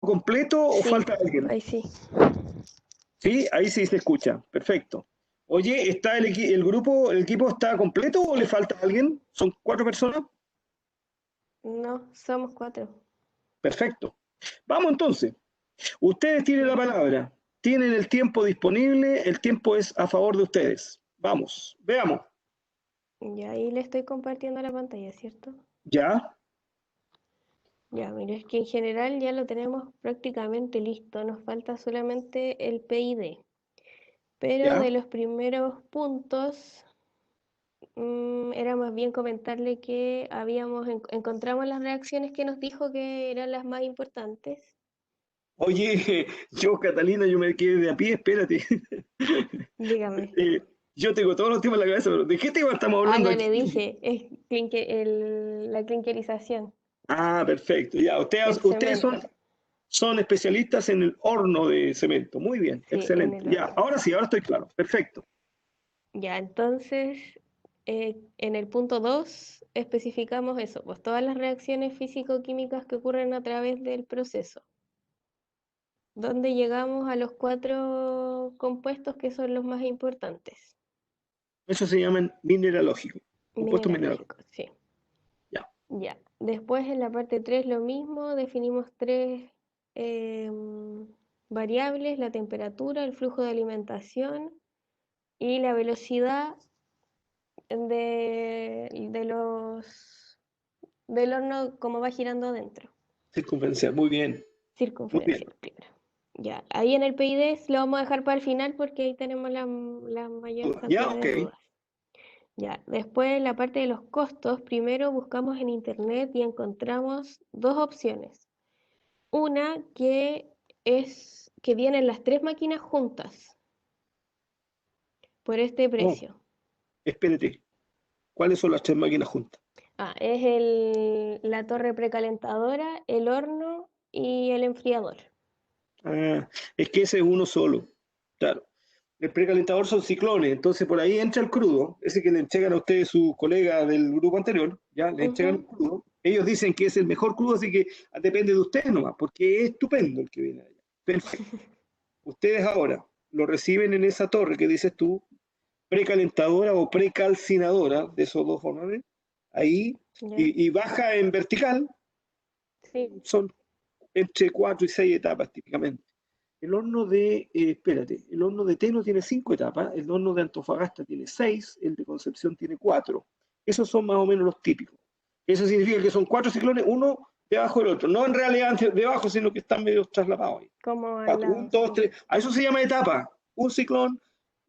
completo o Sí, falta alguien? ahí sí. Sí, ahí sí se escucha. Perfecto. Oye, ¿está el grupo, el equipo está completo o le falta alguien? ¿Son 4 personas? No, somos 4. Perfecto. Vamos entonces. Ustedes tienen la Ya. palabra, tienen el tiempo disponible, el tiempo es a favor de ustedes. Vamos, veamos. Ya ahí le estoy compartiendo la pantalla, ¿cierto? ¿Ya? Ya, mira, es que en general ya lo tenemos prácticamente listo. Nos falta solamente el PID. Pero de ¿Ya? los primeros puntos, era más bien comentarle que encontramos las reacciones que nos dijo que eran las más importantes. Oye, yo, Catalina, yo me quedé de a pie, espérate. Dígame. Eh, yo tengo todos los temas en la cabeza, pero ¿de qué tema estamos Ah, hablando ya aquí? le dije, es la clinkerización Ah, perfecto. Ya, del ustedes cemento. son especialistas en el horno de cemento. Muy bien, Sí, en excelente. el Ya, horno. ahora sí, ahora estoy claro. Perfecto. Ya, entonces, en el punto 2 especificamos eso, pues todas las reacciones físico-químicas que ocurren a través del proceso, donde llegamos a los 4 compuestos que son los más importantes. Eso se llaman mineralógicos, compuestos mineralógicos. Mineralógicos, sí. Ya. Ya. Después en la parte 3 lo mismo, definimos 3 em, variables, la temperatura, el flujo de alimentación y la velocidad de del horno como va girando adentro. Circunferencial, muy bien, muy bien. Circunferencial, claro. Ya, ahí en el PID lo vamos a dejar para el final porque ahí tenemos la mayor Ya, cantidad ok. de dudas. Ya, después la parte de los costos, primero buscamos en internet y encontramos 2 opciones. Una que es que vienen las 3 máquinas juntas por este No, precio. espérate. ¿Cuáles son las 3 máquinas juntas? Ah, es la torre precalentadora, el horno y el enfriador. Ah, es que ese es uno solo. Claro. El precalentador son ciclones, entonces por ahí entra el crudo, ese que le entregan a ustedes sus colegas del grupo anterior, ya le entregan Ujú. el crudo. Ellos dicen que es el mejor crudo, así que depende de ustedes nomás, porque es estupendo el que viene allá. Perfecto. Ustedes ahora lo reciben en esa torre que dices tú, precalentadora o precalcinadora, de esos dos formas, ahí, ¿Ya? y baja en vertical, Sí. son entre 4 y 6 etapas típicamente. El horno de Teno tiene 5 etapas, el horno de Antofagasta tiene 6, el de Concepción tiene 4. Esos son más o menos los típicos. Eso significa que son 4 ciclones, uno debajo del otro. No en realidad debajo, sino que están medio traslapados ahí. Como al 4, 1, lado, 2, sí. 3. A eso se llama etapa. Un ciclón,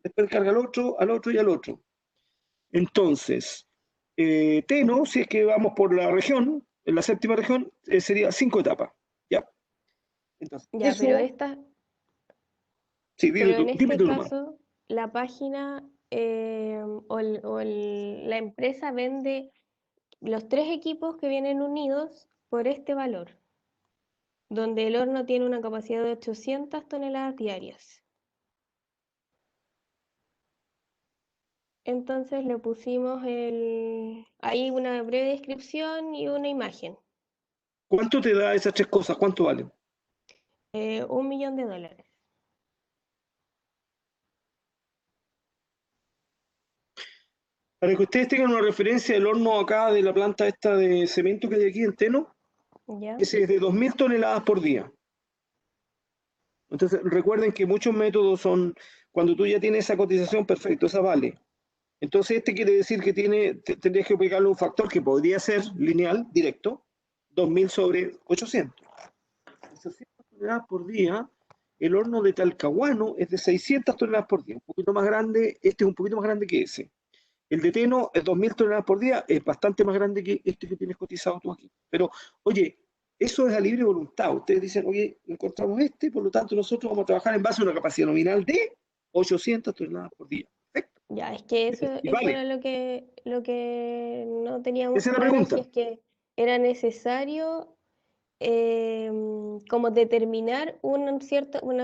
después carga al otro y al otro. Entonces, Teno, si es que vamos por la región, en la séptima región, sería 5 etapas. ¿Ya? Entonces, Ya, pero eso, sí, pero en dime este tú nomás. caso, la página la empresa vende los 3 equipos que vienen unidos por este valor, donde el horno tiene una capacidad de 800 toneladas diarias. Entonces le pusimos ahí una breve descripción y una imagen. ¿Cuánto te da esas 3 cosas? ¿Cuánto valen? $1.000.000. Para que ustedes tengan una referencia, el horno acá de la planta esta de cemento que hay aquí en Teno, ¿Ya? ese es de 2.000 toneladas por día. Entonces, recuerden que muchos métodos son, cuando tú ya tienes esa cotización, perfecto, esa vale. Entonces, este quiere decir que tendrías que aplicarle un factor que podría ser lineal, directo, 2.000 sobre 800. 800 toneladas por día. El horno de Talcahuano es de 600 toneladas por día, un poquito más grande, este es un poquito más grande que ese. El de Teno es 2.000 toneladas por día, es bastante más grande que este que tienes cotizado tú aquí. Pero, oye, eso es a libre voluntad. Ustedes dicen, oye, encontramos este, por lo tanto nosotros vamos a trabajar en base a una capacidad nominal de 800 toneladas por día. Perfecto. Ya, es que Y eso vale, era lo que no teníamos esa es la claro, si pregunta. es que era necesario como determinar una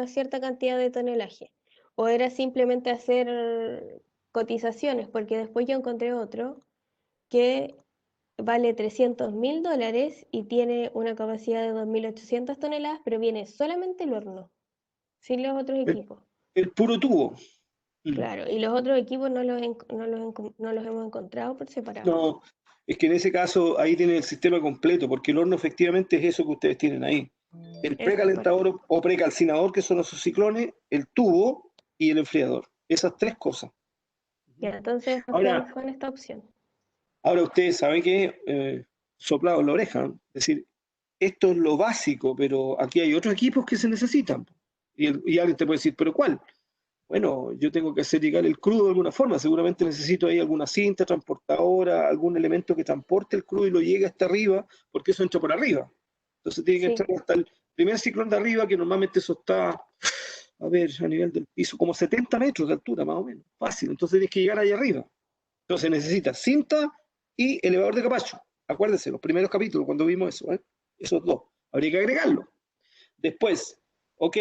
cierta cantidad de tonelaje, o era simplemente hacer cotizaciones, porque después yo encontré otro que vale $300.000 y tiene una capacidad de 2.800 toneladas, pero viene solamente el horno, sin los otros El, equipos. el puro tubo. Claro, y los otros equipos no los hemos encontrado por separado. No, es que en ese caso ahí tienen el sistema completo, porque el horno efectivamente es eso que ustedes tienen ahí. El Esa parte. precalentador o precalcinador, que son esos ciclones, el tubo y el enfriador. Esas tres cosas. Ya, entonces nos Ahora, quedamos con esta opción. ahora ustedes saben que soplado en la oreja, ¿no? Es decir, esto es lo básico, pero aquí hay otros equipos que se necesitan. Y alguien te puede decir, ¿pero cuál? Bueno, yo tengo que hacer llegar el crudo de alguna forma, seguramente necesito ahí alguna cinta transportadora, algún elemento que transporte el crudo y lo llegue hasta arriba, porque eso entra por arriba. Entonces tiene que Sí, entrar hasta el primer ciclón de arriba, que normalmente eso está, a ver, a nivel del piso, como 70 metros de altura, más o menos. Fácil, entonces tienes que llegar ahí arriba. Entonces necesitas cinta y elevador de capacho. Acuérdense, los primeros capítulos, cuando vimos eso, ¿eh? Esos dos. Habría que agregarlo. Después, ok,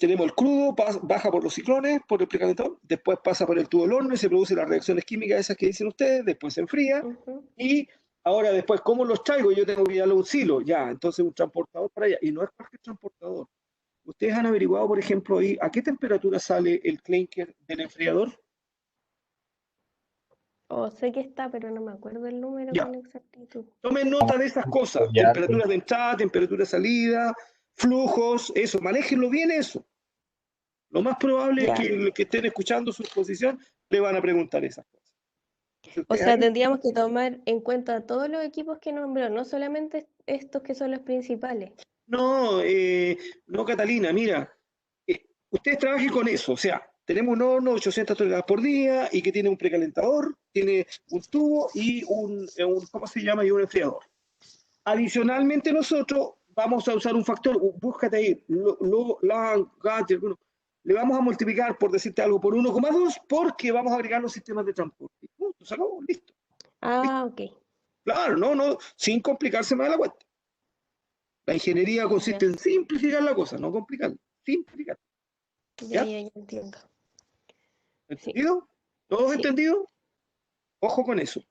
tenemos el crudo, baja por los ciclones, por el precalentador, después pasa por el tubo del horno y se producen las reacciones químicas esas que dicen ustedes, después se enfría ujú. y ahora después, ¿cómo los traigo? Yo tengo que llevarlo a un silo, ya, entonces un transportador para allá, y no es cualquier transportador. ¿Ustedes han averiguado, por ejemplo, ahí a qué temperatura sale el clinker del enfriador? O sé que está, pero no me acuerdo el número Ya, con exactitud. tomen nota de esas cosas, Ya, temperaturas de entrada, temperatura de salida, flujos, eso, manéjenlo bien eso. Lo más probable es Ya. que los que estén escuchando su exposición le van a preguntar esas cosas. Entonces, O ustedes sea, ahí, tendríamos que tomar en cuenta todos los equipos que nombró, no solamente estos que son los principales. no, no, Catalina, mira, ustedes trabajen con eso, o sea, tenemos un horno de 800 toneladas por día y que tiene un precalentador, tiene un tubo y ¿cómo se llama? Y un enfriador. Adicionalmente nosotros vamos a usar un factor, búscate ahí, le vamos a multiplicar, por decirte algo, por 1,2 porque vamos a agregar los sistemas de transporte. Punto, se acabó, listo, listo. Ah, ok. Claro, no, no, sin complicarse más la cuenta. La ingeniería consiste Ya, en simplificar la cosa, no complicarla, simplificar. ¿Ya? ya entiendo. Sí, ¿Entendido? ¿Todos sí. entendidos? Ojo con eso.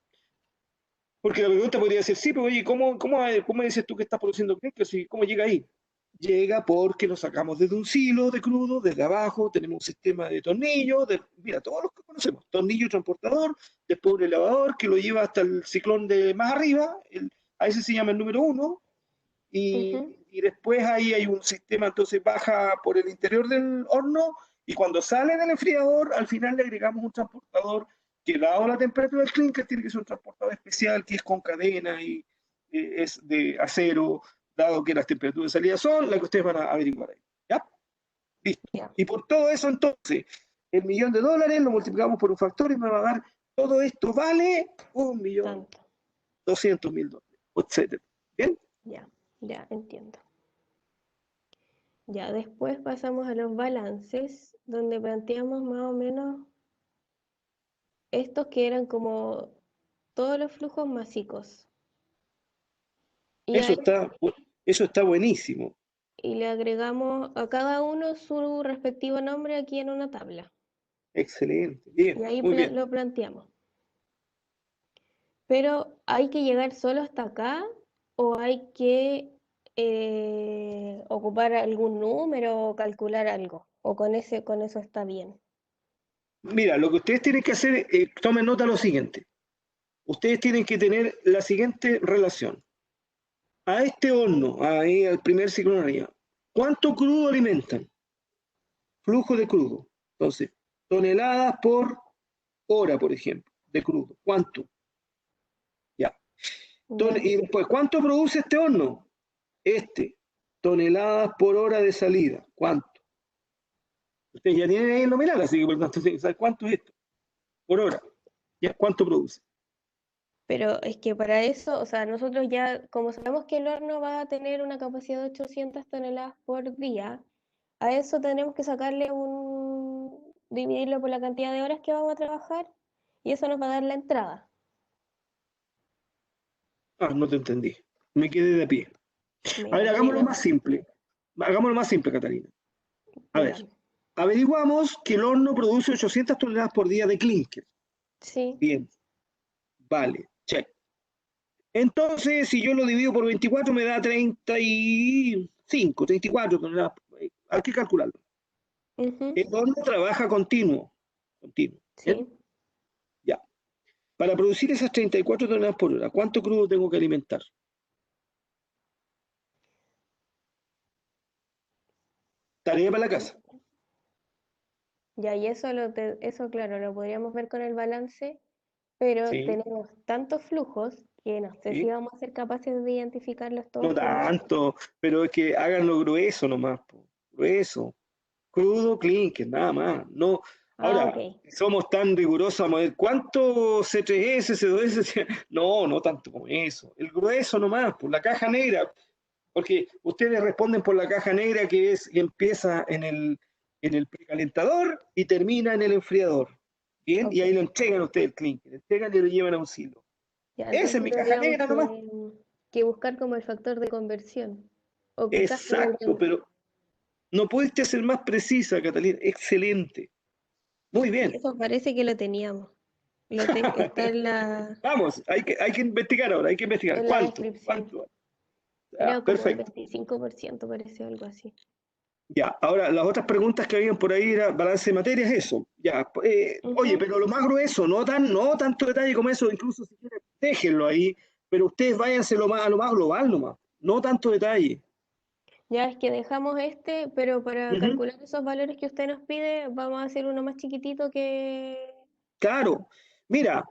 Porque la pregunta podría ser, sí, pero oye, ¿cómo dices tú que estás produciendo clinker? ¿Cómo llega ahí? Llega porque lo sacamos desde un silo de crudo, desde abajo, tenemos un sistema de tornillos, mira, todos los que conocemos, tornillo transportador, después un elevador que lo lleva hasta el ciclón de más arriba, a ese se llama el número uno, Ujú. y después ahí hay un sistema, entonces baja por el interior del horno y cuando sale del enfriador, al final le agregamos un transportador que dado la temperatura del clinker tiene que ser un transportador especial que es con cadena y es de acero, dado que las temperaturas de salida son las que ustedes van a averiguar ahí. ¿Ya? Listo. Ya, Y por todo eso entonces, el $1.000.000 lo multiplicamos por un factor y me va a dar, todo esto vale tanto. 1.200.000 dólares, etcétera. ¿Bien? Ya entiendo. Ya, después pasamos a los balances, donde planteamos más o menos estos que eran como todos los flujos masivos. Y Eso ahí está, eso está buenísimo. y le agregamos a cada uno su respectivo nombre aquí en una tabla. Excelente. Y Bien, ahí muy bien. lo planteamos. Pero ¿hay que llegar solo hasta acá o hay que ocupar algún número o calcular algo? ¿O con eso está bien? Mira, lo que ustedes tienen que hacer, tomen nota de lo siguiente. Ustedes tienen que tener la siguiente relación. A este horno, ahí al primer ciclo arriba, ¿cuánto crudo alimentan? Flujo de crudo. Entonces, toneladas por hora, por ejemplo, de crudo. ¿Cuánto? Ya. Ya, Y después, ¿cuánto produce este horno? Toneladas por hora de salida. ¿Cuánto? Ustedes ya tienen ahí el nominal, así que por tanto, ¿saben cuánto es esto? Por hora. ¿Ya? ¿Cuánto produce? pero es que para eso, o sea, nosotros ya, como sabemos que el horno va a tener una capacidad de 800 toneladas por día, a eso tenemos que sacarle dividirlo por la cantidad de horas que vamos a trabajar y eso nos va a dar la entrada. Ah, no te entendí. Me quedé de pie. A ver, Mira, hagámoslo más simple. Hagámoslo más simple, Catalina. A ver, dígame. averiguamos que el horno produce 800 toneladas por día de clinker. Sí, Bien, vale, check. Entonces, si yo lo divido por 24, me da 35, 34 toneladas. Hay que calcularlo. Ujú, El horno trabaja continuo. Continuo. ¿Bien? sí. Ya. Para producir esas 34 toneladas por hora, ¿cuánto crudo tengo que alimentar? Tarea para la casa. Ya, y eso, eso, claro, lo podríamos ver con el balance, pero Sí, tenemos tantos flujos que no sé si sí. vamos a ser capaces de identificarlos No todos por uno. tanto, pero es que háganlo grueso nomás, po. Grueso. Crudo, clinker, nada más. No. Ah, ok. Ahora, somos tan rigurosos, vamos a ver, ¿cuánto C3S, C2S? No, no tanto como eso. El grueso nomás, por la caja negra, porque ustedes responden por la caja negra que empieza en el precalentador y termina en el enfriador. Bien, y Ok. ahí lo entregan ustedes el clinker, entregan y lo llevan a un silo. Ya, Esa es entonces mi caja tendríamos negra nomás. que buscar como el factor de conversión. O quizás como Exacto, pero no pudiste ser más precisa, Catalina. Excelente. Muy sí, bien. eso parece que lo teníamos. Está Vamos, hay que investigar ahora, hay que investigar. en la ¿Cuánto? descripción. ¿Cuánto? Era Ah, como el perfecto. 25%, parece algo así. Ya, ahora las otras preguntas que habían por ahí era balance de materias, eso. Ya, oye, Ujú. pero lo más grueso, no tanto detalle como eso, incluso si quieren, déjenlo ahí, pero ustedes váyanse a lo más global nomás, no tanto detalle. Ya es que dejamos este, pero para Ujú. calcular esos valores que usted nos pide, vamos a hacer uno más chiquitito que... Claro, mira,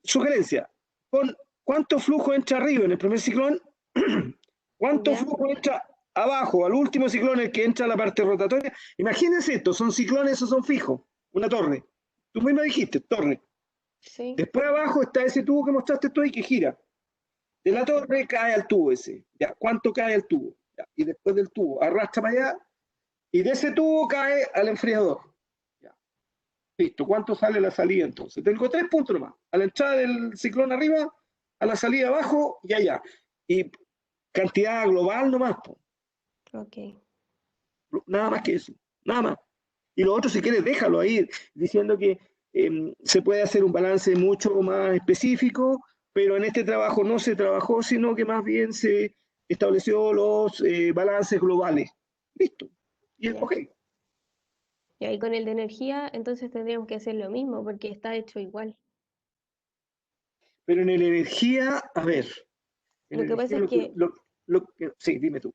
sugerencia, pon cuánto flujo entra arriba en el primer ciclón, cuánto ¿Ya? flujo entra abajo, al último ciclón, el que entra a la parte rotatoria. Imagínense esto, son ciclones o son fijos, una torre. Tú misma dijiste, torre. Sí, Después abajo está ese tubo que mostraste tú y que gira. De la ese. torre cae al tubo ese. Ya, ¿cuánto cae al tubo? Ya, y después del tubo arrastra para allá y de ese tubo cae al enfriador. Ya, listo. ¿Cuánto sale la salida entonces? Tengo 3 puntos nomás. A la entrada del ciclón arriba, a la salida abajo y allá. Y cantidad global nomás, po. Ok. Nada más que eso. Nada más. Y lo otro, si quieres, déjalo ahí, diciendo que se puede hacer un balance mucho más específico, pero en este trabajo no se trabajó, sino que más bien se estableció los balances globales. Listo. Y Ya. ok. Y ahí con el de energía, entonces tendríamos que hacer lo mismo, porque está hecho igual. Pero en la energía, a ver, en Lo la que pasa energía es que sí, dime tú.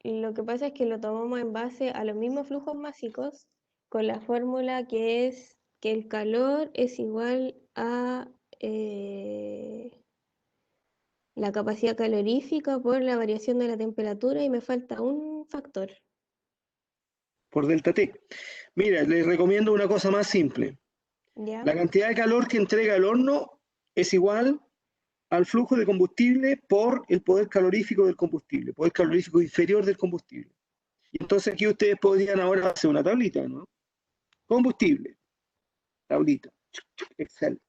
Lo que pasa es que lo tomamos en base a los mismos flujos másicos con la fórmula que es que el calor es igual a la capacidad calorífica por la variación de la temperatura y me falta un factor. Por delta T. Mira, les recomiendo una cosa más simple. ¿Ya? La cantidad de calor que entrega el horno es igual al flujo de combustible por el poder calorífico del combustible, poder calorífico inferior del combustible. Y entonces aquí ustedes podrían ahora hacer una tablita, ¿no? Combustible, tablita, Excel.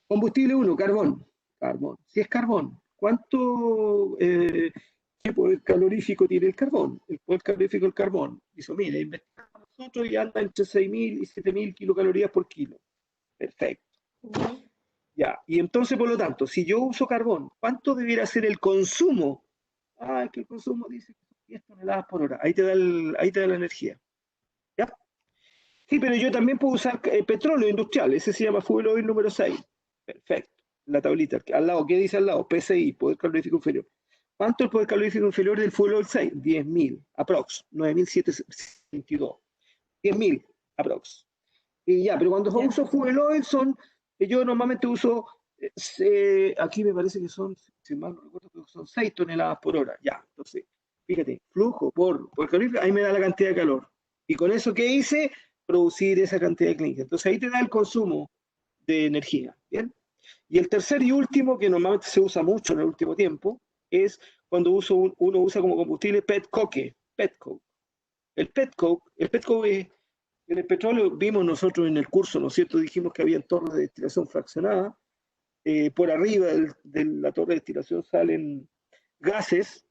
Combustible 1, carbón, carbón. Si es carbón, ¿cuánto, qué poder calorífico tiene el carbón? El poder calorífico del carbón. Dice, mira, investigamos nosotros y anda entre 6.000 y 7.000 kilocalorías por kilo. Perfecto. ¿Ya? Ya, y entonces, por lo tanto, si yo uso carbón, ¿cuánto debiera ser el consumo? Ah, es que el consumo dice que son 10 toneladas por hora. Ahí te da la energía. ¿Ya? Sí, pero yo también puedo usar petróleo industrial. Ese se llama fuel oil número 6. Perfecto. La tablita. Al lado, ¿qué dice al lado? PCI, poder calorífico inferior. ¿Cuánto es el poder calorífico inferior del fuel oil 6? 10.000, aprox. 9.722. 10.000, aprox. Y ya, pero cuando ¿Ya? uso fuel oil yo normalmente uso, aquí me parece que son, si mal no recuerdo, creo que son 6 toneladas por hora. Ya, entonces, fíjate, flujo por calorífico, ahí me da la cantidad de calor. Y con eso, ¿qué hice? Producir esa cantidad de clinker. Entonces ahí te da el consumo de energía. ¿Bien? Y el tercer y último, que normalmente se usa mucho en el último tiempo, es cuando uno usa como combustible petcoke. Petcoke. El petcoke es en el petróleo vimos nosotros en el curso, ¿no es cierto? Dijimos que había torres de destilación fraccionada. Por arriba de la torre de destilación salen gases,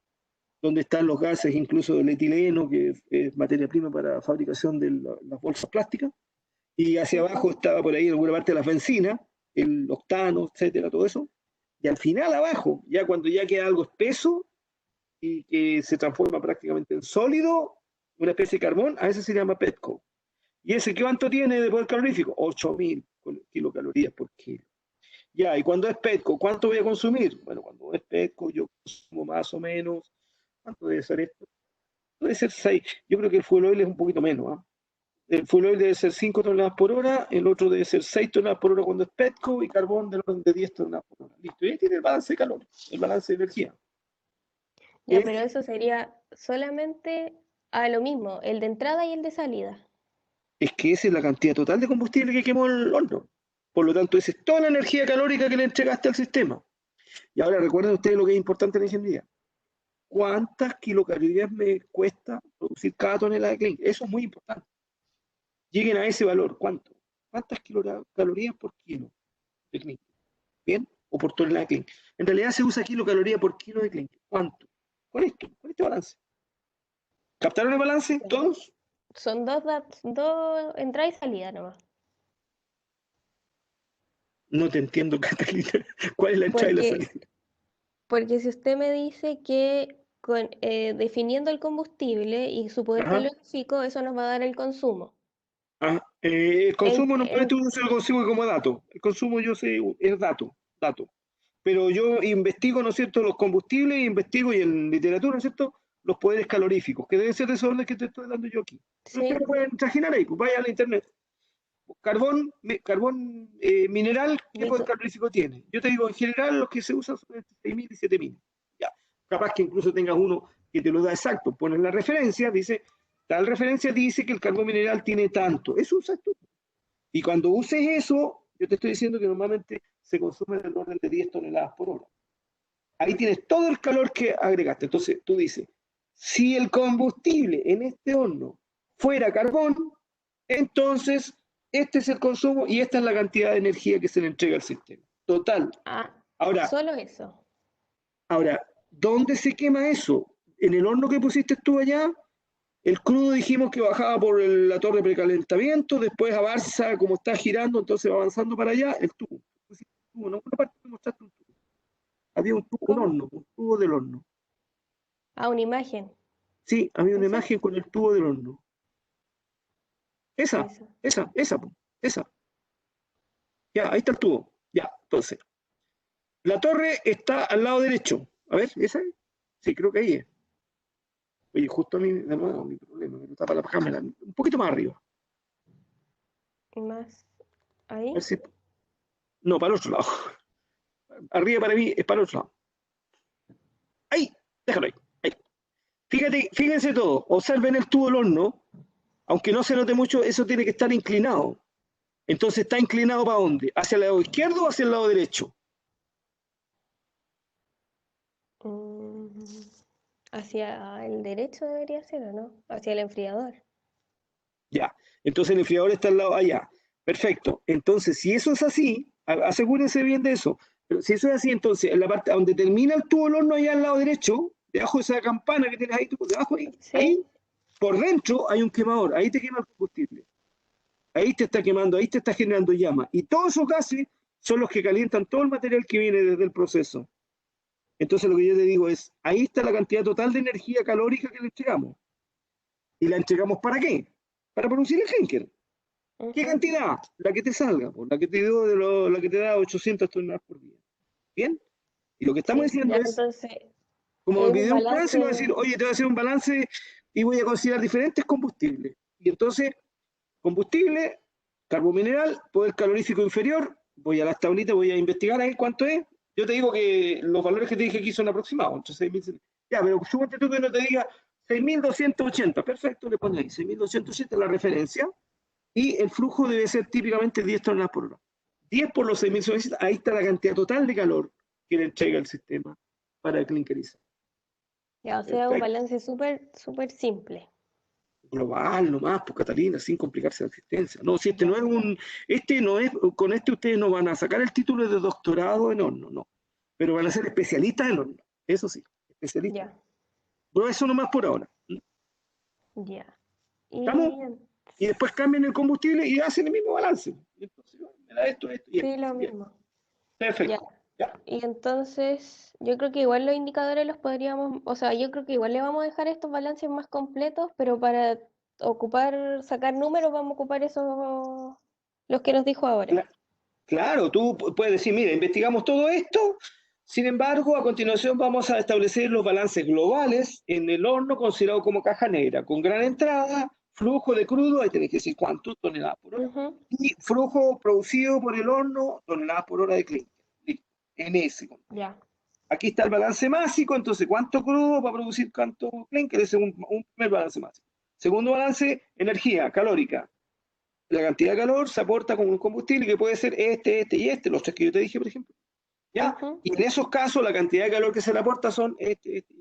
donde están los gases incluso del etileno, que es materia prima para fabricación de las bolsas plásticas. Y hacia abajo Ujú. estaba por ahí alguna parte de las bencinas, el octano, etcétera, todo eso. Y al final abajo, ya cuando ya queda algo espeso y que se transforma prácticamente en sólido, una especie de carbón, a ese se llama petcoke. ¿Y ese cuánto tiene de poder calorífico? 8.000 kilocalorías por kilo. Ya, y cuando es petcoke, ¿cuánto voy a consumir? Bueno, cuando es petcoke yo consumo más o menos, ¿cuánto debe ser esto? Debe ser 6. Yo creo que el fuel oil es un poquito menos. El fuel oil debe ser 5 toneladas por hora, el otro debe ser 6 toneladas por hora cuando es petcoke y carbón del orden de 10 toneladas por hora. Listo, y ahí tiene el balance de calor, el balance de energía. Ya, pero eso sería solamente a lo mismo, el de entrada y el de salida. Es que esa es la cantidad total de combustible que quemó el horno. Por lo tanto, esa es toda la energía calórica que le entregaste al sistema. Y ahora recuerden ustedes lo que es importante en la ingeniería. ¿Cuántas kilocalorías me cuesta producir cada tonelada de clink? Eso es muy importante. Lleguen a ese valor. ¿Cuánto? ¿Cuántas kilocalorías por kilo de clink? ¿Bien? O por tonelada de clink. En realidad se usa kilocaloría por kilo de clink. ¿Cuánto? Con esto, con este balance. ¿Captaron el balance? ¿Todos? Son dos entrada y salida nomás. No te entiendo, Catalina. ¿Cuál es la entrada y la salida? Porque si usted me dice que definiendo el combustible y su poder Ajá. calorífico, eso nos va a dar el consumo. El consumo no puede uno el consumo como dato. El consumo yo sé, es dato. Pero yo investigo, ¿no es cierto?, los combustibles, investigo y en literatura, ¿no es cierto?, los poderes caloríficos, que deben ser de esos orden que te estoy dando yo aquí. Sí. Ustedes lo pueden trajinar ahí, pues vaya a la internet. Carbón mineral, ¿qué poder calorífico tiene? Yo te digo, en general los que se usan son entre 6.000 y 7.000. Ya. Capaz que incluso tengas uno que te lo da exacto. Pones la referencia, dice, tal referencia dice que el carbón mineral tiene tanto. Eso usas tú. Y cuando uses eso, yo te estoy diciendo que normalmente se consume en el orden de 10 toneladas por hora. Ahí tienes todo el calor que agregaste. Entonces tú dices, si el combustible en este horno fuera carbón, entonces este es el consumo y esta es la cantidad de energía que se le entrega al sistema. Total. Ahora, solo eso. Ahora, ¿dónde se quema eso? ¿En el horno que pusiste tú allá? El crudo dijimos que bajaba por la torre de precalentamiento, después avanza como está girando, entonces va avanzando para allá, el tubo. ¿No? Una parte me mostraste un tubo. Había un tubo, un horno, un tubo del horno. Una imagen. Sí, había una imagen con el tubo del horno. Esa. Ya, ahí está el tubo. Ya, entonces. La torre está al lado derecho. A ver, ¿esa es? Sí, creo que ahí es. Oye, justo a mí, de nuevo, mi problema, me tapa la cámara. Un poquito más arriba. ¿Más ahí? A ver si... No, para el otro lado. Arriba para mí es para el otro lado. Ahí, déjalo ahí. Fíjense todo. Observen el tubo del horno. Aunque no se note mucho, eso tiene que estar inclinado. Entonces, ¿está inclinado para dónde? ¿Hacia el lado izquierdo o hacia el lado derecho? Hacia el derecho debería ser, ¿o no? Hacia el enfriador. Ya. Entonces el enfriador está al lado allá. Perfecto. Entonces, si eso es así, asegúrense bien de eso. Pero si eso es así, entonces, en la parte donde termina el tubo del horno, allá al lado derecho, debajo de esa campana que tienes ahí, debajo ahí, Sí. ahí, por dentro hay un quemador. Ahí te quema el combustible. Ahí te está quemando, ahí te está generando llama. Y todos esos gases son los que calientan todo el material que viene desde el proceso. Entonces lo que yo te digo es, ahí está la cantidad total de energía calórica que le entregamos. ¿Y la entregamos para qué? Para producir el Henkel. ¿Qué cantidad? La que te salga, la que te dio la que te da 800 toneladas por día. ¿Bien? Y lo que estamos diciendo es, entonces, como me pidió un balance, balance... voy a decir, oye, te voy a hacer un balance y voy a considerar diferentes combustibles. Y entonces, combustible, carbón mineral, poder calorífico inferior, voy a las tablitas, voy a investigar ahí cuánto es. Yo te digo que los valores que te dije aquí son aproximados, entre 6.000. Ya, pero súbete tú que no te diga 6.280. Perfecto, le pones ahí 6.280 la referencia. Y el flujo debe ser típicamente 10 toneladas por hora. 10 por los 6.000, ahí está la cantidad total de calor que le entrega el sistema para clinkerizar. Ya, o sea, un balance súper simple. Global nomás, pues Catalina, sin complicarse la existencia. No, si no es, con este ustedes no van a sacar el título de doctorado en horno, no. Pero van a ser especialistas en horno, eso sí, especialistas. Pero eso nomás por ahora. Ya. ¿Estamos? Y después cambian el combustible y hacen el mismo balance. Entonces, me da esto. Sí, lo mismo. Perfecto. Ya. ¿Ya? Y entonces, yo creo que igual los indicadores los podríamos, o sea, yo creo que igual le vamos a dejar estos balances más completos, pero para sacar números, vamos a ocupar esos, los que nos dijo ahora. Claro, tú puedes decir, mira, investigamos todo esto, sin embargo, a continuación vamos a establecer los balances globales en el horno considerado como caja negra, con gran entrada, flujo de crudo, ahí tenés que decir cuánto, toneladas por hora, Ujú, y flujo producido por el horno, toneladas por hora de clinker. Listo, en ese. ya. Aquí está el balance másico, entonces, ¿cuánto crudo para producir cuánto clinker? Ese es un primer balance másico. Segundo balance, energía calórica. La cantidad de calor se aporta con un combustible que puede ser este y este, los tres que yo te dije, por ejemplo. ¿Ya? Ujú, Y en esos casos la cantidad de calor que se le aporta son este y este.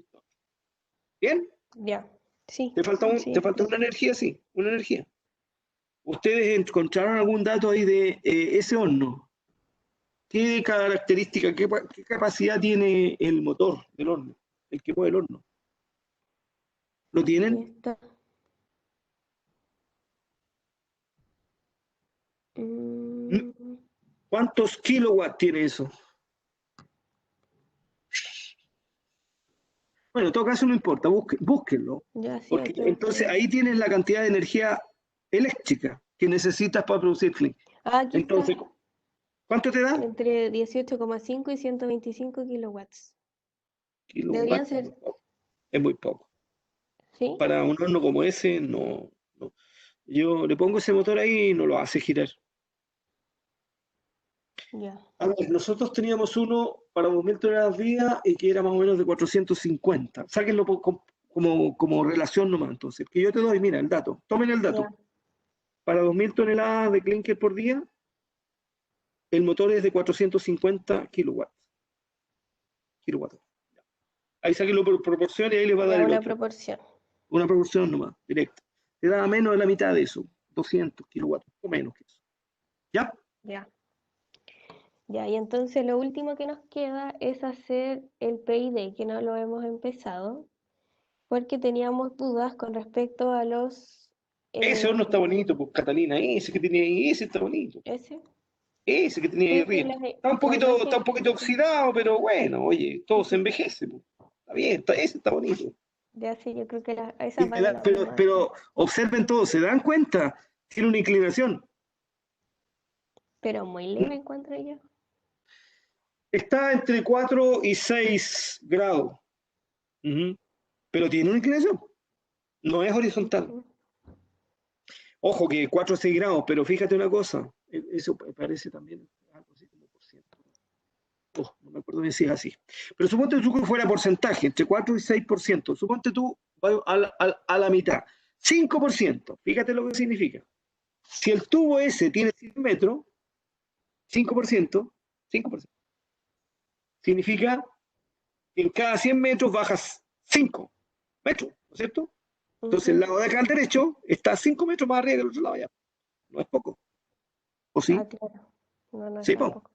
¿Bien? ya. Sí, Te sí. falta una energía? Sí, una energía. ¿Ustedes encontraron algún dato ahí de ese horno? ¿Qué característica, qué capacidad tiene el motor del horno? El que mueve el horno. ¿Lo Aquí tienen? está. Mm, ¿Cuántos kilowatts tiene eso? Bueno, en todo caso no importa, búsquenlo, ya, sí, porque aquí lo estoy entonces viendo. ahí tienes la cantidad de energía eléctrica que necesitas para producir flink. Ah, aquí Entonces, está. ¿cuánto te da? Entre 18,5 y 125 kilowatts. Deberían Kilowatts, ser, es muy poco. ¿sí? Para un horno como ese, no, no. Yo le pongo ese motor ahí y no lo hace girar. Ya. A ver, nosotros teníamos uno para 2000 toneladas día y que era más o menos de 450. Sáquenlo como relación nomás, entonces. Que yo te doy, mira, el dato. Tomen el Ya. dato. Para 2000 toneladas de clinker por día, el motor es de 450 kilowatts. Ahí sáquenlo por proporción y ahí les va a dar Ya, el una otro. proporción. Una proporción nomás, directa. Te da menos de la mitad de eso, 200 kilowatts, o menos que eso. ¿Ya? Ya. Ya, y entonces lo último que nos queda es hacer el PID, que no lo hemos empezado, porque teníamos dudas con respecto a los... Ese horno está bonito, em, pues Catalina, ese que tenía ahí, ese está bonito. ese. Ese que tenía ahí Sí, sí, arriba. la Está imagen. un poquito oxidado, pero bueno, oye, todo se envejece, pues. Está bien, ese está bonito. Ya sí, yo creo que a esa valla la Pero, vamos a dejar. pero observen todo, ¿se dan cuenta? Tiene una inclinación. Pero muy leve encuentro yo. Está entre 4 y 6 grados. Ujú. Pero tiene una inclinación. No es horizontal. Ujú. Ojo que 4 o 6 grados, pero fíjate una cosa. Eso parece también algo así como por ciento. Oh, no me acuerdo bien si es así. Pero suponte tú que fuera porcentaje, entre 4 y 6%. Suponte tú a la mitad. 5%. Fíjate lo que significa. Si el tubo ese tiene 100 metros, 5%, 5%, significa que en cada 100 metros bajas 5 metros, ¿no es cierto? Entonces el Ujú. lado de acá al derecho está 5 metros más arriba que el otro lado ya. No es poco. ¿O Ah, sí? claro. No, no es Sí, po. tampoco.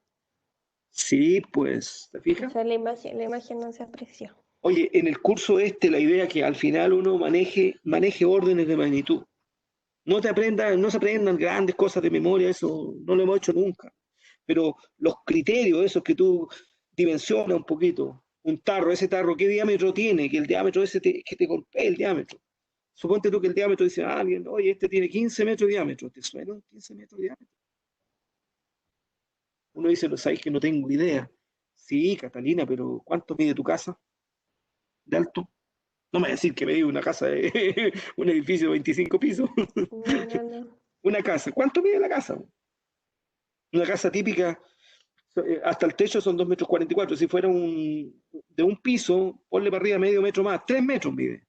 Sí, pues, ¿te fijas? Quizás la imagen no se apreció. Oye, en el curso la idea es que al final uno maneje órdenes de magnitud. No se aprendan grandes cosas de memoria, eso no lo hemos hecho nunca. Pero los criterios, esos que tú dimensionas un poquito, un tarro, ese tarro, ¿qué diámetro tiene? Que el diámetro que te golpee el diámetro. Suponte tú que el diámetro dice a alguien, oye, este tiene 15 metros de diámetro. ¿Te suena un 15 metros de diámetro? Uno dice, no sabes que no tengo idea. Sí, Catalina, pero ¿cuánto mide tu casa de alto? No me voy a decir que me diga una casa de un edificio de 25 pisos. No, no, no. Una casa. ¿Cuánto mide la casa? Una casa típica, hasta el techo son 2,44 metros. Si fuera de un piso, ponle para arriba medio metro más, 3 metros mide.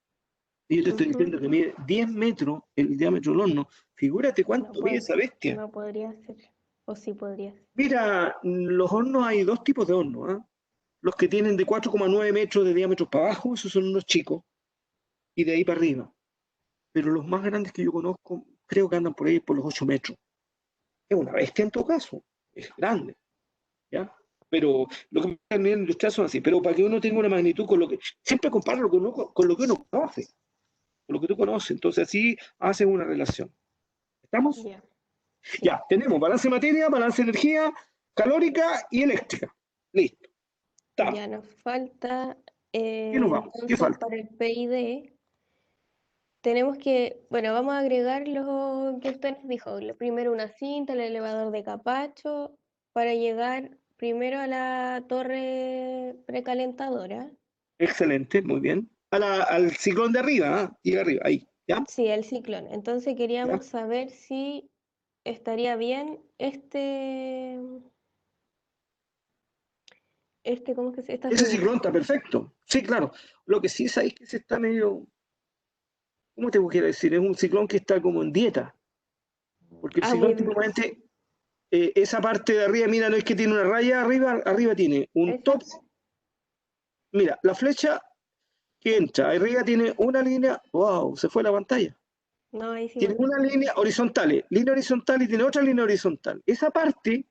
Y yo te estoy Ujú. diciendo que mide 10 metros el diámetro del horno. Figúrate No cuánto mide puede, esa bestia. no podría ser. O sí podría ser. Mira, los hornos hay dos tipos de hornos, ¿eh? Los que tienen de 4,9 metros de diámetro para abajo, esos son unos chicos, y de ahí para arriba. Pero los más grandes que yo conozco, creo que andan por ahí por los 8 metros. Es una bestia en todo caso, es grande, ¿ya? Pero lo que también industrial son así, pero para que uno tenga una magnitud con lo que, siempre comparo con lo que uno conoce, con lo que tú conoces, entonces así haces una relación. ¿Estamos? Ya, sí. Ya, tenemos balance de materia, balance de energía, calórica y eléctrica. Listo. Está. Ya nos falta, ¿Qué nos vamos? ¿Qué entonces falta? para el PID tenemos que, bueno, vamos a agregar lo que usted nos dijo. Primero una cinta, el elevador de capacho, para llegar primero a la torre precalentadora. Excelente, muy bien. Al ciclón de arriba, ¿ah? Llega arriba, ahí, ¿ya? Sí, el ciclón. Entonces ¿Ya? queríamos saber si estaría bien ¿cómo es que esta Ese ciclón figura? está perfecto. Sí, claro. Lo que sí sabéis que se está medio, ¿cómo te quiero decir? Es un ciclón que está como en dieta. Porque el Ah, ciclón muy típicamente, esa parte de arriba, mira, no es que tiene una raya arriba, arriba tiene un esa. top. Mira, la flecha que entra, arriba tiene una línea, wow, se fue la pantalla. No, ahí sigo Tiene aquí. una línea horizontal y tiene otra línea horizontal. Esa parte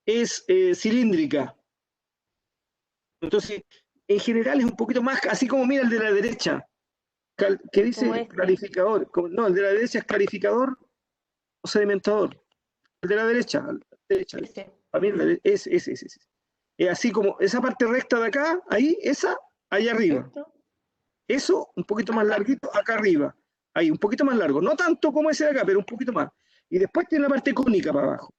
es cilíndrica. Entonces, en general es un poquito más, así como mira el de la derecha, que Como dice este. clarificador. No, el de la derecha es clarificador o sedimentador. El de la derecha, dice. Ese. Para mí es. Es así como esa parte recta de acá, ahí, esa, ahí arriba. Esto, Eso, un poquito más acá. larguito, acá arriba. Ahí, un poquito más largo. No tanto como ese de acá, pero un poquito más. Y después tiene la parte cónica para abajo.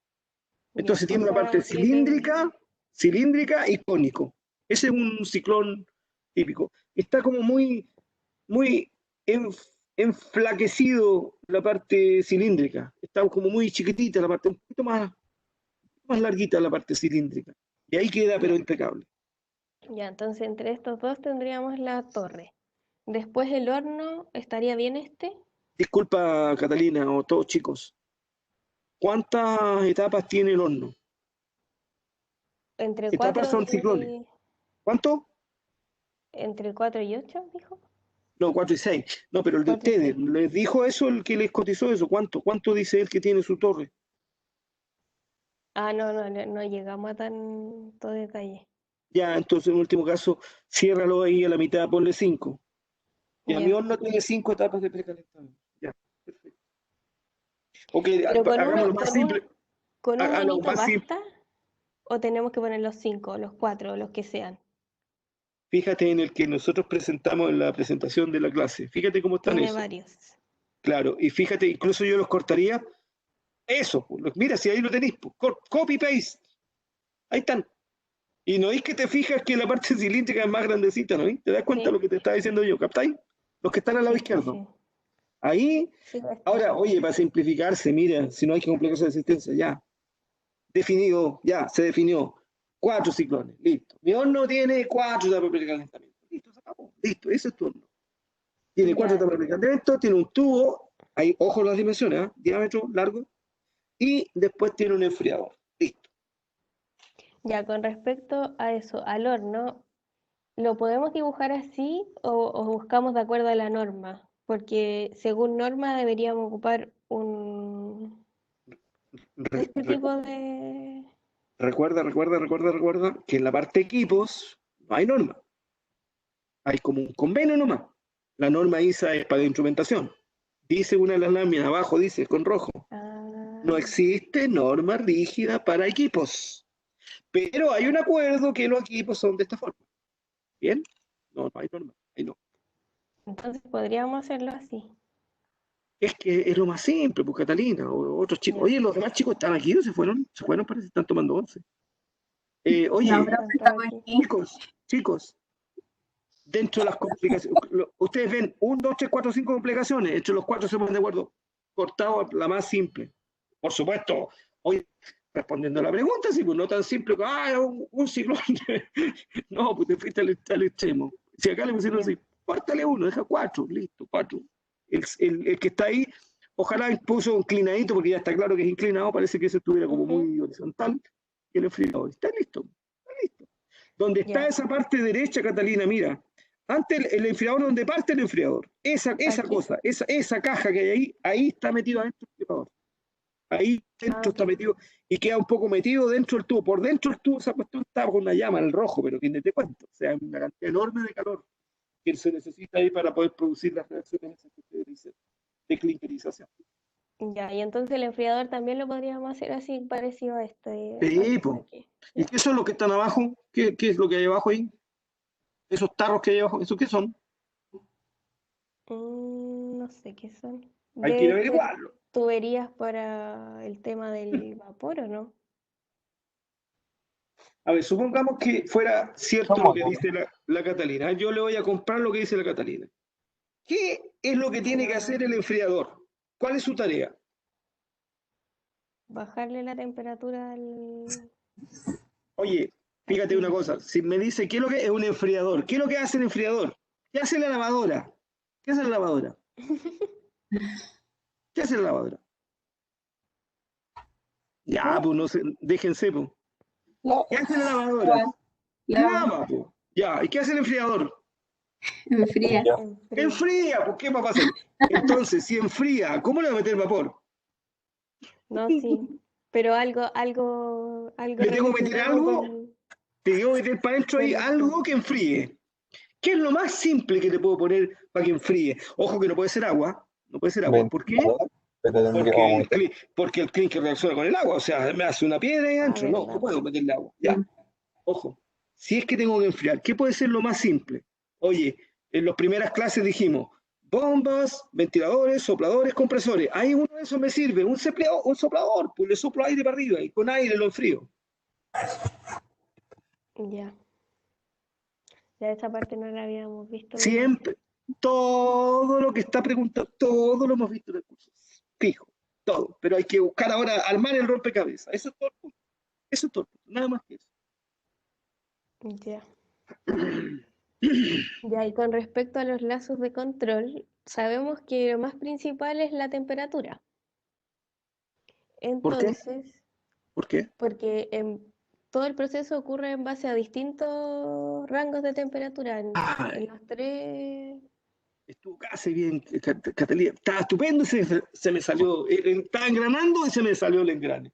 Ya. Entonces O tiene una parte sea, tiene. cilíndrica y cónico. Ese es un ciclón típico. Está como muy enflaquecido la parte cilíndrica. Está como muy chiquitita la parte, un poquito más larguita la parte cilíndrica. Y ahí queda, pero Ya. impecable. Ya, entonces entre estos dos tendríamos la torre. Después el horno, ¿estaría bien este? Disculpa, Catalina, o todos chicos. ¿Cuántas etapas tiene el horno? Entre Etapas 4 son ciclones. y. ¿Cuánto? Entre 4 y 8, dijo. No, 4 y 6. No, pero el de 4 y ustedes, 6. ¿les dijo eso el que les cotizó eso? ¿Cuánto dice él que tiene su torre? Ah, no llegamos a tanto detalle. Ya, entonces en último caso, ciérralo ahí a la mitad, ponle 5. Ya, mi Ya. horno tiene 5 etapas de precalentamiento. Ya, perfecto. Ok, Pero hagámoslo más simple. con un Hágalo monito más simple. basta, o tenemos que poner los 5, los 4, los que sean. Fíjate en el que nosotros presentamos en la presentación de la clase. Fíjate cómo están Tiene esos. varios. Claro, y fíjate, incluso yo los cortaría. Eso, mira, si ahí lo tenéis, copy-paste. Ahí están. Y no es que te fijas que la parte cilíndrica es más grandecita, ¿no? ¿Te das cuenta de lo Sí, que te estaba diciendo yo? ¿Captáis? Los que están al lado sí, sí, izquierdo. sí. Ahí, Sí, está. ahora, oye, para simplificarse, mira, si no hay que complicarse de existencia, ya. Definido, ya, se definió. 4 ciclones, listo. Mi horno tiene 4 etapas de precalentamiento. Listo, se acabó. Listo, ese es tu horno. Tiene 4 Ya, etapas de precalentamiento, tiene un tubo, ahí, ojo las dimensiones, ¿eh? Diámetro, largo, y después tiene un enfriador. Listo. ya, con respecto a eso, al horno, ¿lo podemos dibujar así o buscamos de acuerdo a la norma? Porque según norma deberíamos ocupar este tipo de. Recuerda que en la parte equipos no hay norma. Hay como un convenio nomás. La norma ISA es para la instrumentación. Dice una de las láminas, abajo dice con rojo, no Ah, existe norma rígida para equipos, pero hay un acuerdo que los equipos son de esta forma. ¿Bien? No hay norma. Ahí no. entonces podríamos hacerlo así. Es que es lo más simple, pues Catalina, o otros chicos. Ya, Oye, los demás chicos están aquí o se fueron, parece que están tomando once. No, Oye, profe, están todos estamos aquí. aquí. chicos, dentro de las complicaciones, ustedes ven 1, 2, 3, 4, 5 complicaciones, entre los 4 se ponen de acuerdo, cortado a la más simple. Por supuesto, hoy respondiendo a la pregunta, si pues no tan simple, un ciclón, no, pues te fuiste al extremo. Si acá le pusieron Ya, así, córtale uno, deja 4, listo, 4. El que está ahí, ojalá puso inclinadito, porque ya está claro que es inclinado, parece que ese estuviera como ujú, muy horizontal, y el enfriador, está listo, está listo. Donde está ya, esa parte derecha, Catalina, mira, antes el enfriador, donde parte el enfriador, esa aquí. cosa, esa caja que hay ahí está metido adentro del enfriador. Ahí Ah, dentro ok. está metido y queda un poco metido dentro del tubo. Por dentro del tubo esa cuestión está con una llama, el rojo, pero que te cuento. O sea, una cantidad enorme de calor que se necesita ahí para poder producir las reacciones que ustedes dicen de clinkerización. Ya, y entonces el enfriador también lo podríamos hacer así, parecido a este Sí, ejemplo po. de aquí. ¿Y Ya. qué son los que están abajo? ¿Qué es lo que hay abajo ahí? Esos tarros que hay abajo, ¿esos qué son? No sé qué son. Hay que ir a Debe ser averiguarlo. tuberías para el tema del vapor, ¿o no? A ver, supongamos que fuera cierto Son lo que motores. dice la Catalina. Yo le voy a comprar lo que dice la Catalina. ¿Qué es lo que tiene que hacer el enfriador? ¿Cuál es su tarea? Bajarle la temperatura Oye, al fíjate una clima. cosa. Si me dice qué es lo que es un enfriador, ¿qué es lo que hace el enfriador? ¿Qué hace la lavadora? ¿Qué hace la lavadora? ¿Qué hace la lavadora? Ya, ¿Qué? pues no sé, déjense, pues. La- ¿Qué hace la lavadora? lava, Lava, pues. Ya, ¿y qué hace el enfriador? enfría. Ya. Enfría. Enfría, pues ¿qué va a hacer? Entonces, si enfría, ¿cómo le va a meter vapor? No, sí. Pero algo Le tengo que meter relacionado algo, te tengo que meter para adentro ahí con el clima. algo que enfríe. ¿Qué es lo más simple que te puedo poner para que enfríe? Ojo que no puede ser agua, no puede ser agua. ¿Por qué? Ventilador, pero tendría Porque como el, porque el clín que reacciona con el agua, o sea, me hace una piedra ahí Ah, adentro, no, no verdad. puedo meterle agua. Ya, ojo, si es que tengo que enfriar, ¿qué puede ser lo más simple? Oye, en las primeras clases dijimos, bombas, ventiladores, sopladores, compresores. Ahí uno de esos me sirve, un soplador, pues le soplo aire para arriba y con aire lo enfrío. Ya. Ya esa parte no la habíamos visto bien. Siempre, todo lo que está preguntado, todo lo hemos visto en el curso. Fijo, todo. Pero hay que buscar ahora, armar el rompecabezas. Eso es todo el punto. Eso es todo el punto. Nada más que eso. Ya. Ya, y con respecto a los lazos de control, sabemos que lo más principal es la temperatura. ¿Por qué? Entonces, ¿Por qué? porque todo el proceso ocurre en base a distintos rangos de temperatura. Ah, En los tres. estuvo casi bien, Catalina. Estaba estupendo y se me salió. Estaba engranando y se me salió el engrane.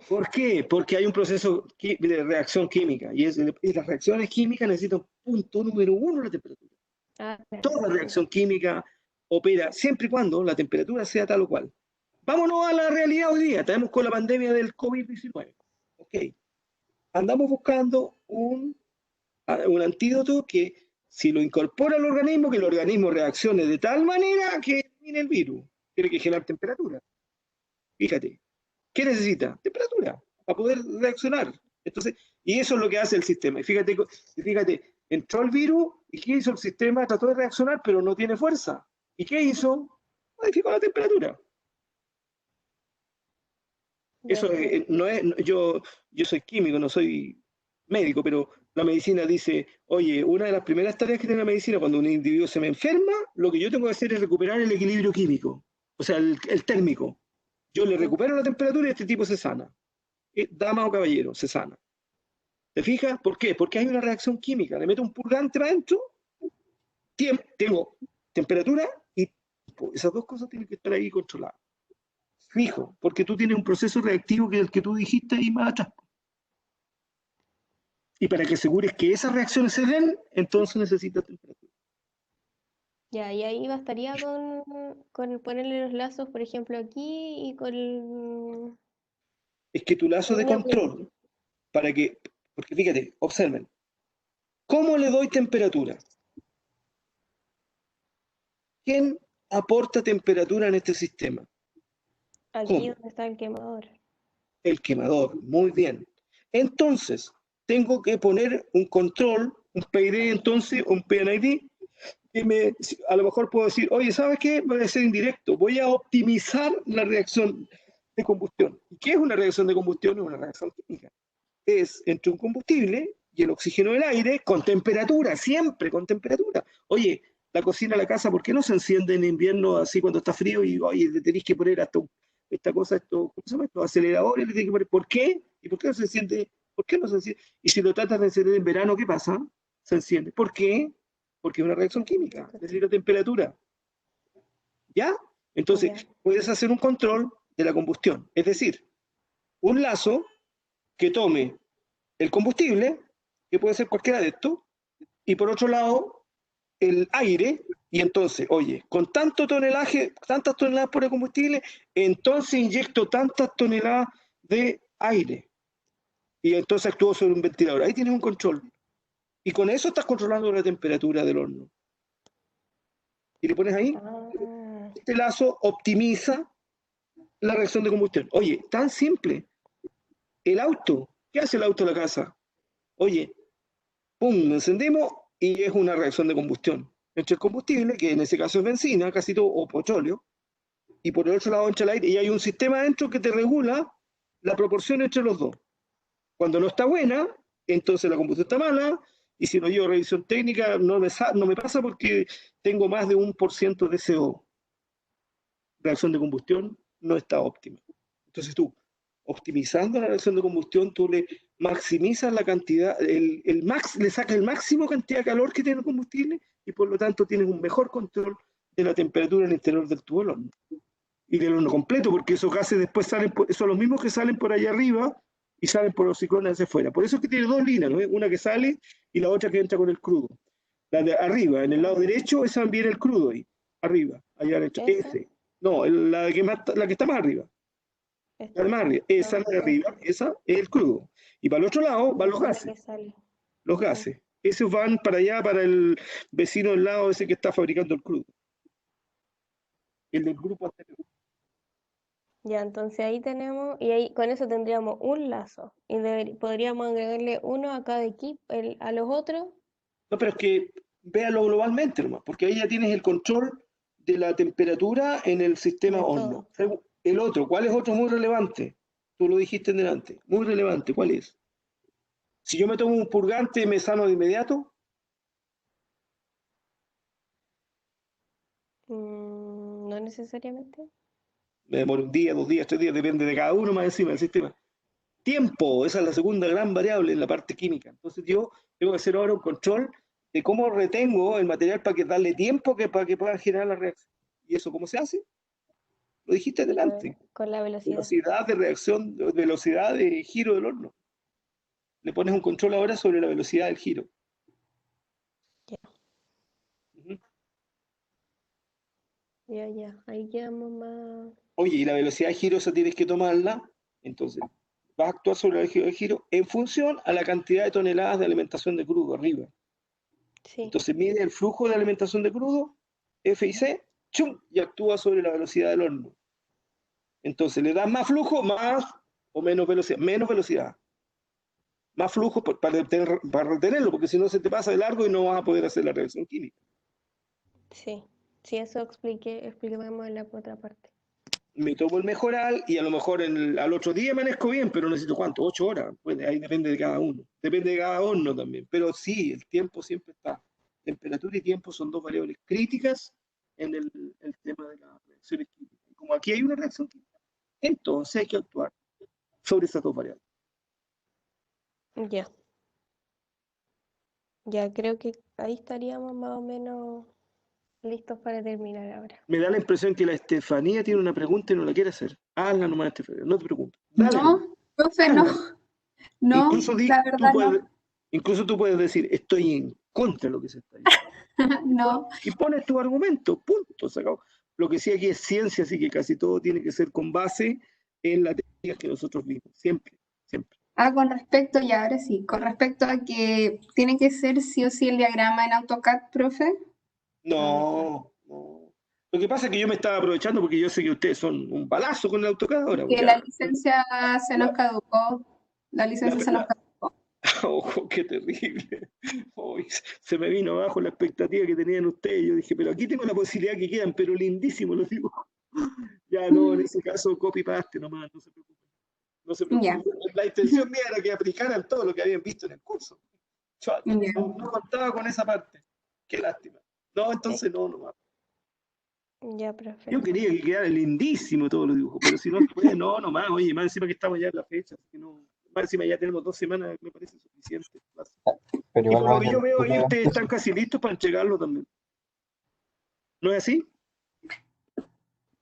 ¿Por qué? Porque hay un proceso de reacción química y las reacciones químicas necesitan punto número uno la temperatura. Ah, claro. Toda reacción química opera siempre y cuando la temperatura sea tal o cual. Vámonos a la realidad hoy día. Tenemos con la pandemia del COVID-19. Ok. Andamos buscando un antídoto que, si lo incorpora al organismo, que el organismo reaccione de tal manera que elimine el virus. Tiene que generar temperatura. Fíjate. ¿Qué necesita? Temperatura para poder reaccionar. Entonces, y eso es lo que hace el sistema. Y fíjate, entró el virus y ¿qué hizo el sistema? Trató de reaccionar, pero no tiene fuerza. ¿Y qué hizo? Modificó la temperatura. Eso Perfecto. no es, yo soy químico, no soy médico, pero la medicina dice, oye, una de las primeras tareas que tiene la medicina cuando un individuo se me enferma, lo que yo tengo que hacer es recuperar el equilibrio químico, o sea, el térmico. Yo le recupero la temperatura y este tipo se sana. Dama o caballero, se sana. ¿Te fijas? ¿Por qué? Porque hay una reacción química. Le meto un purgante para adentro, tengo temperatura y tiempo. Esas dos cosas tienen que estar ahí controladas. Fijo, porque tú tienes un proceso reactivo que es el que tú dijiste ahí más atrás. Y para que asegures que esas reacciones se den, entonces necesitas temperatura. Ya, y ahí bastaría con ponerle los lazos, por ejemplo, aquí y Es que tu lazo con de una pulsa. control, para que, porque fíjate, observen, ¿cómo le doy temperatura? ¿Quién aporta temperatura en este sistema? Aquí ¿Cómo? donde está el quemador. El quemador, muy bien. Entonces, tengo que poner un control, un PID, entonces, un PNID, que a lo mejor puedo decir, oye, ¿sabes qué? Voy a ser indirecto, voy a optimizar la reacción de combustión. ¿Y qué es una reacción de combustión? Es una reacción química. Es entre un combustible y el oxígeno del aire con temperatura, siempre con temperatura. Oye, la cocina de la casa, ¿por qué no se enciende en invierno así cuando está frío y oye, le tenéis que poner hasta esta cosa, ¿cómo se llama? Estos aceleradores, le tenéis que poner, ¿por qué? ¿Y por qué no se enciende? ¿Por qué no se enciende? Y si lo tratas de encender en verano, ¿qué pasa? Se enciende. ¿Por qué? Porque es una reacción química, necesita temperatura. ¿Ya? Entonces, Ya, puedes hacer un control de la combustión, es decir, un lazo que tome el combustible, que puede ser cualquiera de estos, y por otro lado, el aire, Y entonces, oye, con tanto tonelaje, tantas toneladas por combustible, entonces inyecto tantas toneladas de aire. Y entonces actúo sobre un ventilador. Ahí tienes un control. Y con eso estás controlando la temperatura del horno. Y le pones ahí, este lazo optimiza la reacción de combustión. Oye, tan simple. El auto, ¿qué hace el auto de la casa? Oye, pum, encendemos y es una reacción de combustión. Entre el combustible, que en ese caso es benzina, casi todo, o petróleo, y por el otro lado entra el aire, y hay un sistema adentro que te regula la proporción entre los dos. Cuando no está buena, entonces la combustión está mala, y si no llevo revisión técnica, no me pasa porque tengo más de 1% de CO. Reacción de combustión no está óptima. Entonces tú, optimizando la reacción de combustión, tú le maximizas la cantidad, le sacas el máximo cantidad de calor que tiene el combustible y por lo tanto tienes un mejor control de la temperatura en el interior del tubo del horno. Y del horno completo, porque esos gases después salen, son los mismos que salen por allá arriba y salen por los ciclones hacia afuera. Por eso es que tiene dos líneas, ¿no? Una que sale y la otra que entra con el crudo. La de arriba, en el lado derecho, esa viene el crudo ahí, arriba, allá derecho. Ese. No, la que está más arriba. La de más arriba. Esa, la de arriba, esa es el crudo. Y para el otro lado van los gases. Los gases. Esos van para allá, para el vecino del lado ese que está fabricando el crudo. El del grupo anterior. Ya, entonces ahí tenemos, y ahí con eso tendríamos un lazo. Y podríamos agregarle uno a cada equipo, a los otros. No, pero es que véalo globalmente nomás, porque ahí ya tienes el control de la temperatura en el sistema horno. El otro, ¿cuál es otro muy relevante? Tú lo dijiste en delante, muy relevante, ¿cuál es? Si yo me tomo un purgante, ¿me sano de inmediato? No necesariamente. Me demoro un día, 2 días, 3 días, depende de cada uno más encima del sistema. Tiempo, esa es la segunda gran variable en la parte química. Entonces yo tengo que hacer ahora un control de cómo retengo el material para que darle tiempo para que pueda generar la reacción. ¿Y eso cómo se hace? Lo dijiste adelante. Con la velocidad. Velocidad de reacción, velocidad de giro del horno. Le pones un control ahora sobre la velocidad del giro. Ya. Ya, ahí quedamos más. Oye, y la velocidad de giro esa tienes que tomarla, entonces vas a actuar sobre la velocidad de giro en función a la cantidad de toneladas de alimentación de crudo arriba. Sí. Entonces mide el flujo de alimentación de crudo, F y C, ¡chum! Y actúa sobre la velocidad del horno. Entonces le das más flujo, más o menos velocidad. Menos velocidad. Más flujo para retenerlo, porque si no se te pasa de largo y no vas a poder hacer la reacción química. Sí, sí, eso expliquemos en la otra parte. Me tomo el mejoral y a lo mejor al otro día amanezco bien, pero necesito ¿cuánto? 8 horas. Pues ahí depende de cada uno. Depende de cada horno también. Pero sí, el tiempo siempre está. Temperatura y tiempo son dos variables críticas en el tema de las reacciones químicas. Y como aquí hay una reacción química, entonces hay que actuar sobre esas dos variables. Ya. Ya creo que ahí estaríamos más o menos listos para terminar ahora. Me da la impresión que la Estefanía tiene una pregunta y no la quiere hacer. Hazla nomás, Estefanía, no te preocupes. Dale. No, profe, no. No, incluso la verdad no. Incluso tú puedes decir, estoy en contra de lo que se está diciendo. No. Y pones tu argumento, punto, se acabó. Lo que sí aquí es ciencia, así que casi todo tiene que ser con base en la técnica que nosotros vimos, siempre, siempre. Con respecto, y ahora sí, con respecto a que tiene que ser sí o sí el diagrama en AutoCAD, profe. No. Lo que pasa es que yo me estaba aprovechando porque yo sé que ustedes son un balazo con el AutoCAD ahora. Que la licencia se nos caducó. La licencia se nos caducó. ¡Oh, qué terrible! Oh, se me vino abajo la expectativa que tenían ustedes. Yo dije, pero aquí tengo la posibilidad que quedan, pero lindísimo los dibujos. Ya no, en ese caso copy-paste nomás, no se preocupen. No se preocupen. La intención mía era que aplicaran todo lo que habían visto en el curso. Yo no contaba con esa parte. Qué lástima. No, entonces no nomás. Ya, profe. Yo quería que quedara lindísimo todos los dibujos, pero si no puede, no nomás. Oye, más encima que estamos ya en la fecha, así que no. Más encima ya tenemos 2 semanas, me parece suficiente. Pero y por lo que yo veo ahí, ustedes están casi listos para entregarlo también. ¿No es así?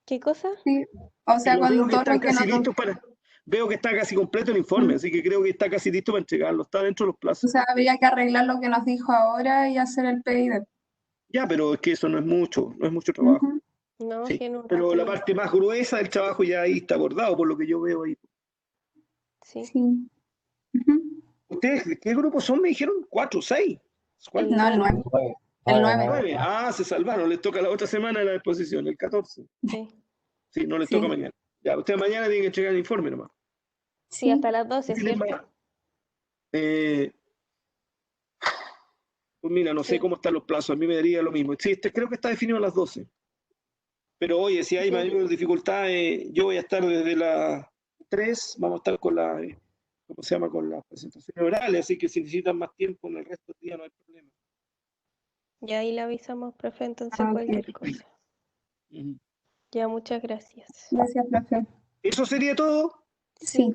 ¿Qué cosa? Sí. O sea, veo que están casi listos Veo que está casi completo el informe, así que creo que está casi listo para entregarlo. Está dentro de los plazos. O sea, habría que arreglar lo que nos dijo ahora y hacer el PID. Ya, pero es que eso no es mucho trabajo. Ujú. No, Sí, sí, en un pero la ratito. parte más gruesa del trabajo ya ahí está abordado, por lo que yo veo ahí. Sí. Sí. Ujú. ¿Ustedes de qué grupo son? Me dijeron 4, 6. ¿Cuál? El No, el 9. 9. El 9. 9. Ah, se salvaron. Les toca la otra semana la exposición, el 14. Sí. Sí, no les toca Sí. mañana. Ya, ustedes mañana tienen que entregar el informe nomás. Sí, hasta las 12, Tienen ¿cierto? ma- Eh, pues mira, no sé Sí. cómo están los plazos, a mí me daría lo mismo. Sí, creo que está definido a las 12. Pero oye, si hay Sí. mayor dificultad, yo voy a estar desde las 3, vamos a estar con ¿cómo se llama? Con las presentaciones orales, así que si necesitan más tiempo en el resto del día no hay problema. Ya ahí le avisamos, profe, entonces Ah, ok. cualquier cosa. Ujú. Ya, muchas gracias. Gracias, profe. ¿Eso sería todo? Sí.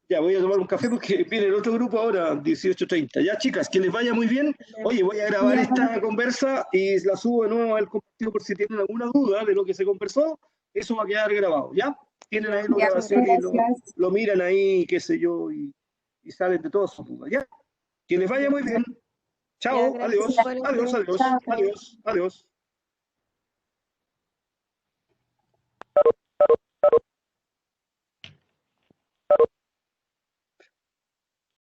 Ya, voy a tomar un café porque viene el otro grupo ahora, 18:30. Ya, chicas, que les vaya muy bien. Oye, voy a grabar Ya, esta conversa y la subo de nuevo al compartido por si tienen alguna duda de lo que se conversó. Eso va a quedar grabado, ¿ya? Tienen Ya, ahí la ya, muchas profe, grabación y gracias. gracias. lo miran ahí, qué sé yo, y salen de todas sus dudas, ¿ya? Que les vaya Ya. muy bien. Ya, Chao, gracias adiós, por adiós, atender. adiós, Chao. adiós, adiós.